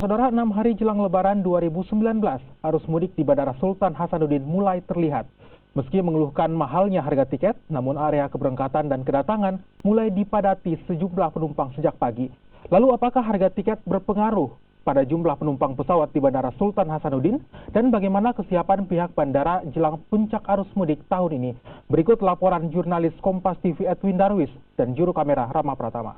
Saudara, 6 hari jelang Lebaran 2019, arus mudik di Bandara Sultan Hasanuddin mulai terlihat. Meski mengeluhkan mahalnya harga tiket, namun area keberangkatan dan kedatangan mulai dipadati sejumlah penumpang sejak pagi. Lalu apakah harga tiket berpengaruh pada jumlah penumpang pesawat di Bandara Sultan Hasanuddin? Dan bagaimana kesiapan pihak bandara jelang puncak arus mudik tahun ini? Berikut laporan jurnalis Kompas TV Edwin Darwis dan juru kamera Rama Pratama.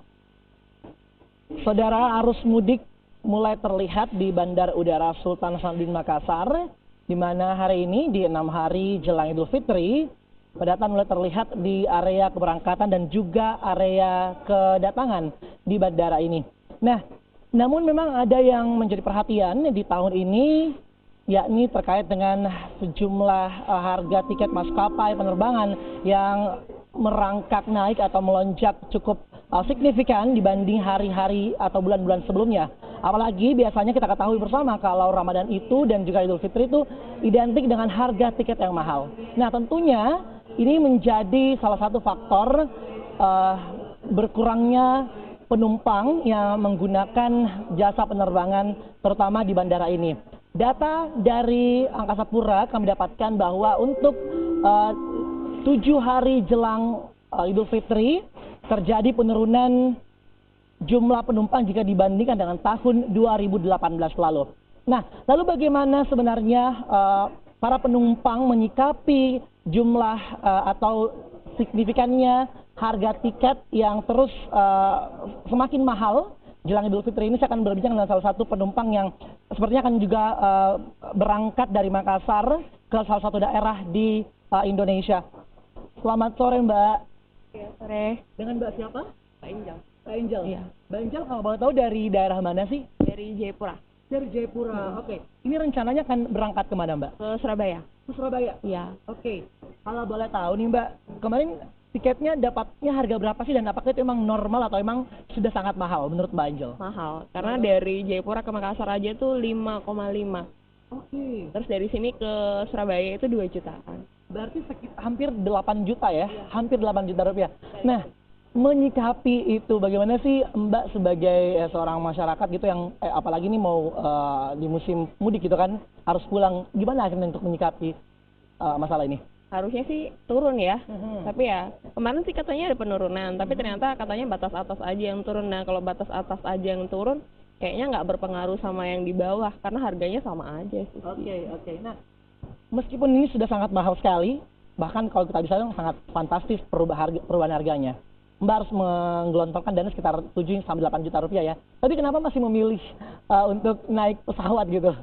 Saudara, arus mudik mulai terlihat di Bandara Udara Sultan Hasanuddin Makassar, di mana hari ini di 6 hari jelang Idul Fitri, padatan mulai terlihat di area keberangkatan dan juga area kedatangan di bandara ini. Nah, namun memang ada yang menjadi perhatian di tahun ini, yakni terkait dengan sejumlah harga tiket maskapai penerbangan yang merangkak naik atau melonjak cukup signifikan dibanding hari-hari atau bulan-bulan sebelumnya. Apalagi biasanya kita ketahui bersama kalau Ramadan itu dan juga Idul Fitri itu identik dengan harga tiket yang mahal. Nah, tentunya ini menjadi salah satu faktor berkurangnya penumpang yang menggunakan jasa penerbangan terutama di bandara ini. Data dari Angkasa Pura kami dapatkan bahwa untuk 7 hari jelang Idul Fitri terjadi penurunan jumlah penumpang jika dibandingkan dengan tahun 2018 lalu. Nah, lalu bagaimana sebenarnya para penumpang menyikapi jumlah atau signifikannya harga tiket yang terus semakin mahal jelang Idul Fitri ini? Saya akan berbincang dengan salah satu penumpang yang sepertinya akan juga berangkat dari Makassar ke salah satu daerah di Indonesia. Selamat sore, Mbak. Ya, sore. Dengan Mbak siapa? Pak Injal. Pak Angel. Iya. Mbak Angel, kalau boleh tahu dari daerah mana sih? Dari Jayapura. Dari Jayapura. Oke. Ini rencananya akan berangkat kemana, Mbak? Ke Surabaya. Ke Surabaya. Iya. Oke. Kalau boleh tahu nih, Mbak, kemarin tiketnya dapatnya harga berapa sih dan apakah itu emang normal atau emang sudah sangat mahal menurut Mbak Angel? Mahal. Karena dari Jayapura ke Makassar aja tuh 5,5. Oke. Terus dari sini ke Surabaya itu 2 jutaan. Berarti hampir 8 juta ya? Hampir 8 juta rupiah. Nah, menyikapi itu bagaimana sih Mbak sebagai seorang masyarakat gitu yang apalagi ini mau di musim mudik gitu kan, harus pulang, gimana akhirnya untuk menyikapi masalah ini? Harusnya sih turun ya. Tapi ya kemarin sih katanya ada penurunan, tapi ternyata katanya batas atas aja yang turun. Nah, kalau batas atas aja yang turun kayaknya nggak berpengaruh sama yang di bawah karena harganya sama aja sih. Oke. Nah, meskipun ini sudah sangat mahal sekali, bahkan kalau kita bisa bilang sangat fantastis perubahan harganya, Mbak harus menggelontorkan dana sekitar 7 sampai 8 juta rupiah ya. Tapi kenapa masih memilih untuk naik pesawat gitu?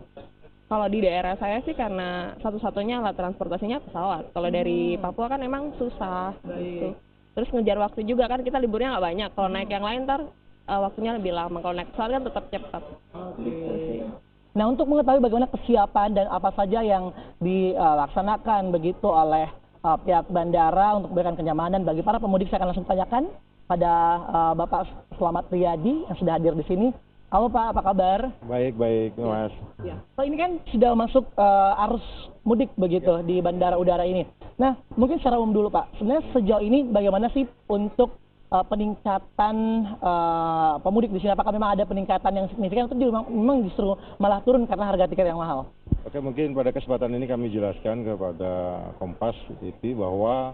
Kalau di daerah saya sih karena satu-satunya alat transportasinya pesawat. Kalau dari Papua kan emang susah gitu. Terus ngejar waktu juga kan, kita liburnya nggak banyak. Kalau naik yang lain ntar waktunya lebih lama. Kalau naik pesawat kan tetap cepat. Gitu sih. Nah, untuk mengetahui bagaimana kesiapan dan apa saja yang dilaksanakan begitu oleh pihak bandara untuk memberikan kenyamanan bagi para pemudik, saya akan langsung tanyakan pada Bapak Selamat Riyadi yang sudah hadir di sini. Halo Pak, apa kabar? Baik, Mas. Ya. Pak, ini kan sudah masuk arus mudik begitu di Bandara Udara ini. Nah, mungkin secara umum dulu Pak, sebenarnya sejauh ini bagaimana sih untuk peningkatan pemudik di sini? Apakah memang ada peningkatan yang signifikan atau memang justru malah turun karena harga tiket yang mahal? Oke, mungkin pada kesempatan ini kami jelaskan kepada Kompas TV bahwa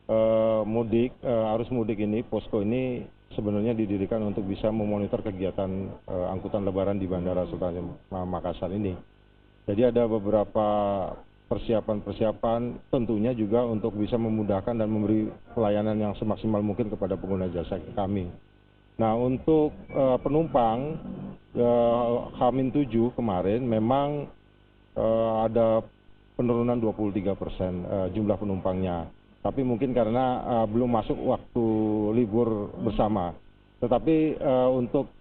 arus mudik ini, posko ini sebenarnya didirikan untuk bisa memonitor kegiatan angkutan lebaran di Bandara Sultan Makassar ini. Jadi ada beberapa persiapan tentunya juga untuk bisa memudahkan dan memberi pelayanan yang semaksimal mungkin kepada pengguna jasa kami. Nah, untuk penumpang H-7 kemarin memang ada penurunan 23% jumlah penumpangnya. Tapi mungkin karena belum masuk waktu libur bersama. Tetapi untuk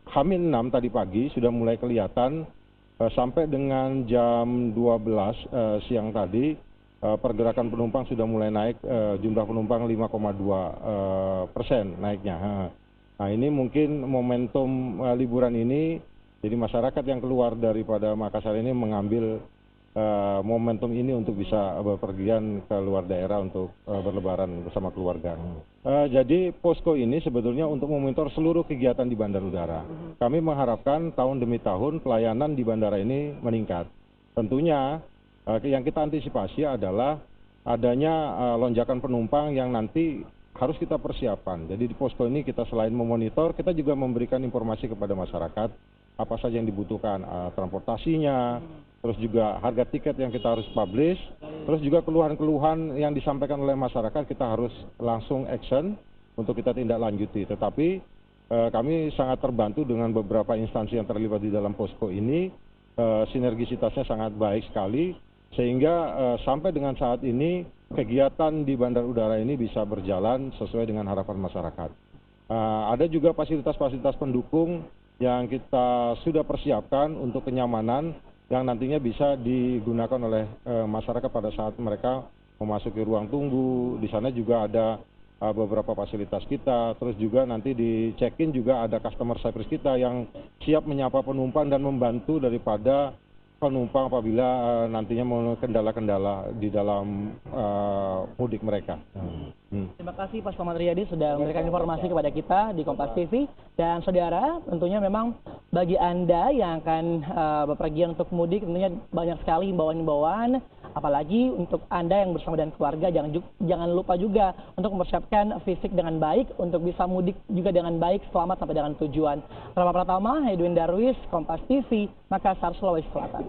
H-6 tadi pagi sudah mulai kelihatan sampai dengan jam 12 siang tadi pergerakan penumpang sudah mulai naik, jumlah penumpang 5,2% naiknya. Nah, ini mungkin momentum liburan ini, jadi masyarakat yang keluar daripada Makassar ini mengambil momentum ini untuk bisa berpergian ke luar daerah untuk berlebaran bersama keluarga. Jadi posko ini sebetulnya untuk memonitor seluruh kegiatan di bandar udara. Kami mengharapkan tahun demi tahun pelayanan di bandara ini meningkat. Tentunya yang kita antisipasi adalah adanya lonjakan penumpang yang nanti harus kita persiapkan. Jadi di posko ini kita selain memonitor, kita juga memberikan informasi kepada masyarakat apa saja yang dibutuhkan, transportasinya, terus juga harga tiket yang kita harus publish, terus juga keluhan-keluhan yang disampaikan oleh masyarakat kita harus langsung action untuk kita tindak lanjuti. Tetapi kami sangat terbantu dengan beberapa instansi yang terlibat di dalam posko ini, sinergisitasnya sangat baik sekali, sehingga sampai dengan saat ini kegiatan di bandar udara ini bisa berjalan sesuai dengan harapan masyarakat. Ada juga fasilitas-fasilitas pendukung yang kita sudah persiapkan untuk kenyamanan yang nantinya bisa digunakan oleh masyarakat pada saat mereka memasuki ruang tunggu. Di sana juga ada beberapa fasilitas kita, terus juga nanti di check-in juga ada customer service kita yang siap menyapa penumpang dan membantu daripada penumpang apabila nantinya mengalami kendala-kendala di dalam mudik mereka. Terima kasih Pak Selamat Riyadi sudah memberikan informasi kepada kita di Kompas TV. Dan saudara, tentunya memang bagi Anda yang akan bepergian untuk mudik, tentunya banyak sekali himbauan-himbauan. Apalagi untuk Anda yang bersama dengan keluarga, jangan lupa juga untuk mempersiapkan fisik dengan baik, untuk bisa mudik juga dengan baik, selamat sampai dengan tujuan. Rama Pratama, Edwin Darwis, Kompas TV, Makassar, Sulawesi Selatan.